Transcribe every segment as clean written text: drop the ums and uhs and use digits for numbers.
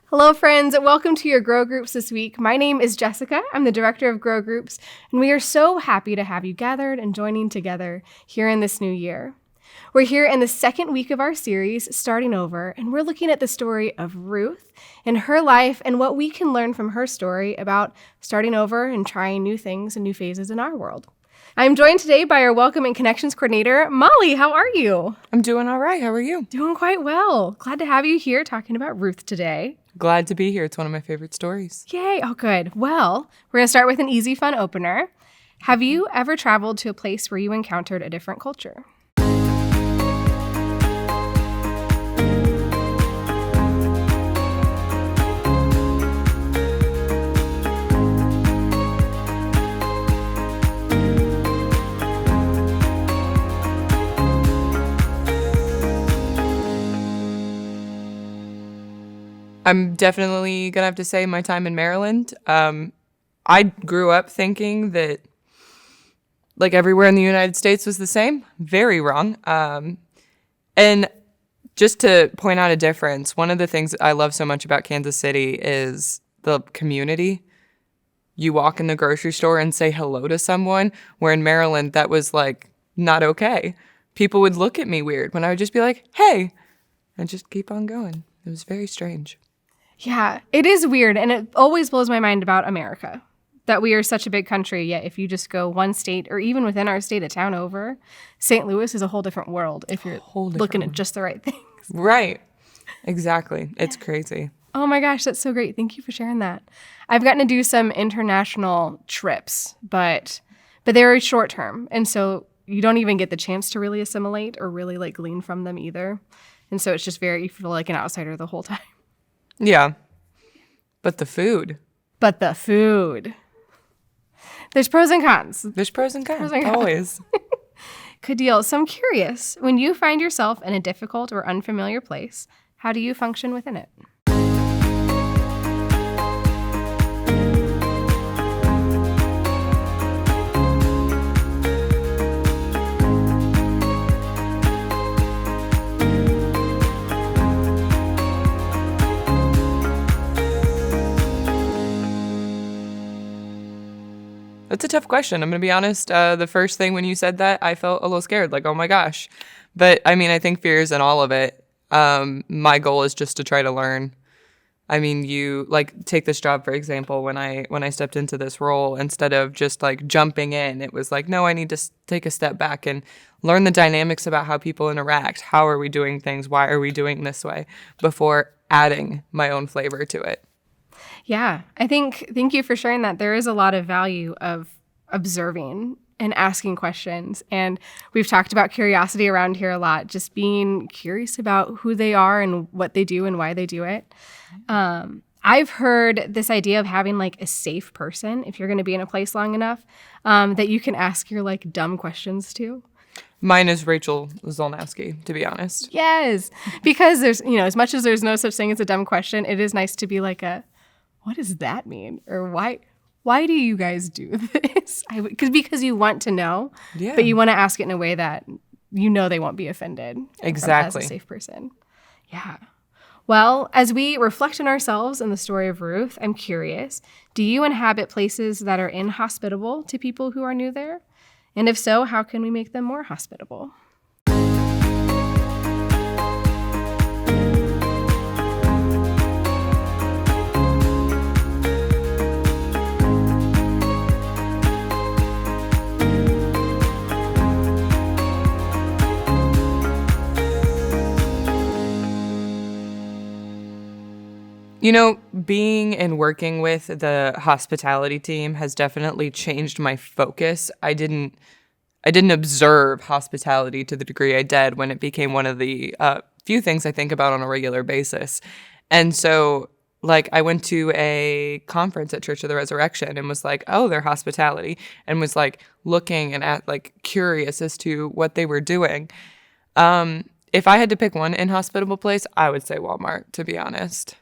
Hello, friends. Welcome to your Grow Groups this week. My name is Jessica. I'm the director of Grow Groups, and we are so happy to have you gathered and joining together here in this new year. We're here in the second week of our series, Starting Over, and we're looking at the story of Ruth and her life and what we can learn from her story about starting over and trying new things and new phases in our world. I'm joined today by our Welcome and Connections Coordinator, Molly. How are you? I'm doing all right. How are you? Doing quite well. Glad to have you here talking about Ruth today. Glad to be here. It's one of my favorite stories. Yay. Oh, good. Well, we're going to start with an easy, fun opener. Have you ever traveled to a place where you encountered a different culture? I'm definitely going to have to say my time in Maryland. I grew up thinking that like everywhere in the United States was the same. Very wrong. And just to point out a difference, one of the things I love so much about Kansas City is the community. You walk in the grocery store and say hello to someone, where in Maryland that was like not okay. People would look at me weird when I would just be like, hey, and just keep on going. It was very strange. Yeah, it is weird, and it always blows my mind about America, that we are such a big country, yet if you just go one state, or even within our state, a town over, St. Louis is a whole different world if you're looking at just the right things. Right. Exactly. It's crazy. Oh my gosh, that's so great. Thank you for sharing that. I've gotten to do some international trips, but they're short term, and so you don't even get the chance to really assimilate or really like glean from them either. And so it's just you feel like an outsider the whole time. Yeah. But the food. There's pros and cons. There's pros and cons. Always. Good deal. So I'm curious, when you find yourself in a difficult or unfamiliar place, how do you function within it? That's a tough question. I'm going to be honest. The first thing when you said that, I felt a little scared, like, oh my gosh. But I mean, I think fear is in all of it. My goal is just to try to learn. I mean, you like take this job, for example, when I stepped into this role, instead of just like jumping in, it was like, no, I need to take a step back and learn the dynamics about how people interact. How are we doing things? Why are we doing this way? Before adding my own flavor to it. Yeah, thank you for sharing that. There is a lot of value of observing and asking questions. And we've talked about curiosity around here a lot, just being curious about who they are and what they do and why they do it. I've heard this idea of having like a safe person, if you're going to be in a place long enough, that you can ask your like dumb questions to. Mine is Rachel Zolnowski, to be honest. Yes, because there's, as much as there's no such thing as a dumb question, it is nice to be like what does that mean? Or why do you guys do this? Because you want to know, but you want to ask it in a way that they won't be offended. Exactly. As a safe person. Yeah. Well, as we reflect on ourselves and the story of Ruth, I'm curious, do you inhabit places that are inhospitable to people who are new there? And if so, how can we make them more hospitable? Being and working with the hospitality team has definitely changed my focus. I didn't observe hospitality to the degree I did when it became one of the few things I think about on a regular basis. And so, like, I went to a conference at Church of the Resurrection and was like, oh, they're hospitality, and was like looking and curious as to what they were doing. If I had to pick one inhospitable place, I would say Walmart, to be honest.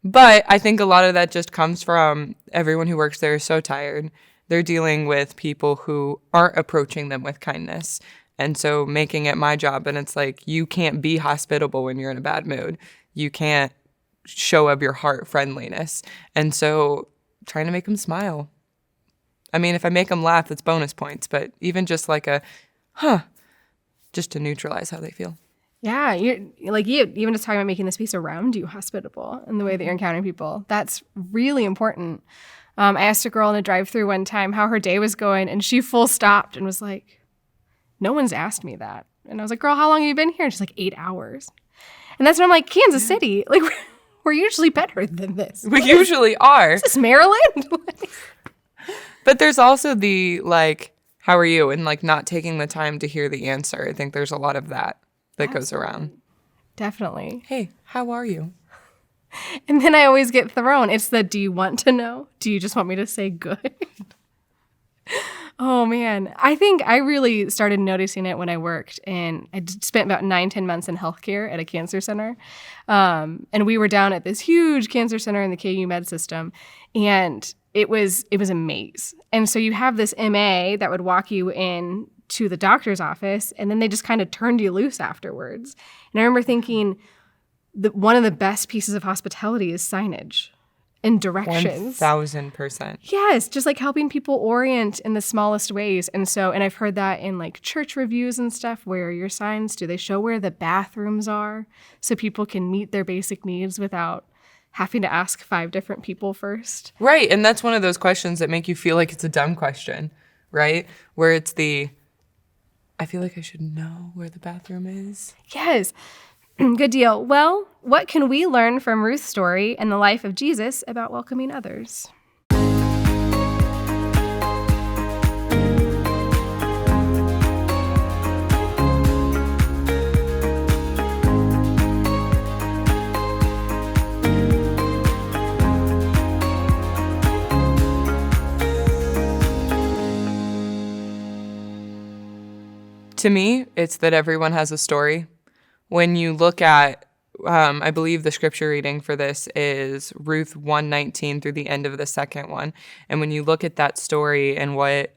But I think a lot of that just comes from everyone who works there is so tired. They're dealing with people who aren't approaching them with kindness. And so making it my job, and it's like, you can't be hospitable when you're in a bad mood. You can't show of your heart friendliness. And so trying to make them smile. I mean, if I make them laugh, it's bonus points, but even just like just to neutralize how they feel. Yeah, you even just talking about making the space around you hospitable and the way that you're encountering people. That's really important. I asked a girl in a drive-thru one time how her day was going, and she full stopped and was like, "No one's asked me that." And I was like, "Girl, how long have you been here?" And she's like, 8 hours. And that's when I'm like, Kansas City, like we're usually better than this. We usually are. Is this Maryland? But there's also the like, how are you? And like not taking the time to hear the answer. I think there's a lot of that goes around. Definitely. Hey, how are you? And then I always get thrown. It's the, do you want to know? Do you just want me to say good? Oh, man. I think I really started noticing it when I worked, and I spent about 9-10 months in healthcare at a cancer center. And we were down at this huge cancer center in the KU Med system, and it was a maze. And so you have this MA that would walk you in to the doctor's office, and then they just kind of turned you loose afterwards. And I remember thinking that one of the best pieces of hospitality is signage and directions. 1,000%. Yes, just like helping people orient in the smallest ways. And I've heard that in like church reviews and stuff. Where are your signs? Do they show where the bathrooms are so people can meet their basic needs without having to ask 5 different people first? Right. And that's one of those questions that make you feel like it's a dumb question, right? Where it's I feel like I should know where the bathroom is. Yes. Good deal. Well, what can we learn from Ruth's story and the life of Jesus about welcoming others? To me, it's that everyone has a story. When you look at, I believe the scripture reading for this is Ruth 1:19 through the end of the second one. And when you look at that story and what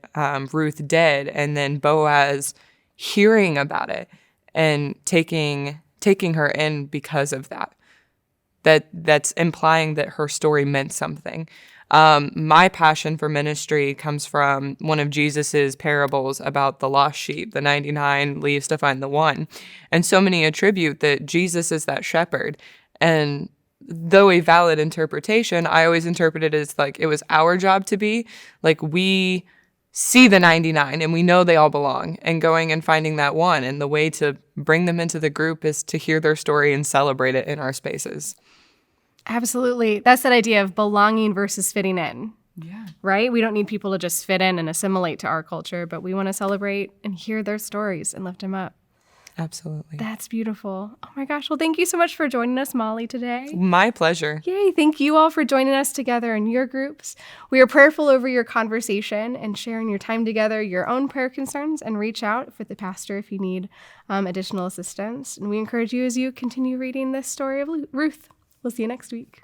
Ruth did, and then Boaz hearing about it and taking her in because of that's implying that her story meant something. My passion for ministry comes from one of Jesus's parables about the lost sheep. The 99 leaves to find the one. And so many attribute that Jesus is that shepherd. And though a valid interpretation, I always interpret it as like it was our job to be. Like we see the 99 and we know they all belong, and going and finding that one. And the way to bring them into the group is to hear their story and celebrate it in our spaces. Absolutely. That's that idea of belonging versus fitting in. Yeah. Right? We don't need people to just fit in and assimilate to our culture, but we want to celebrate and hear their stories and lift them up. Absolutely. That's beautiful. Oh my gosh. Well, thank you so much for joining us, Molly, today. My pleasure. Yay. Thank you all for joining us together in your groups. We are prayerful over your conversation and sharing your time together, your own prayer concerns, and reach out for the pastor if you need additional assistance. And we encourage you as you continue reading this story of Ruth. We'll see you next week.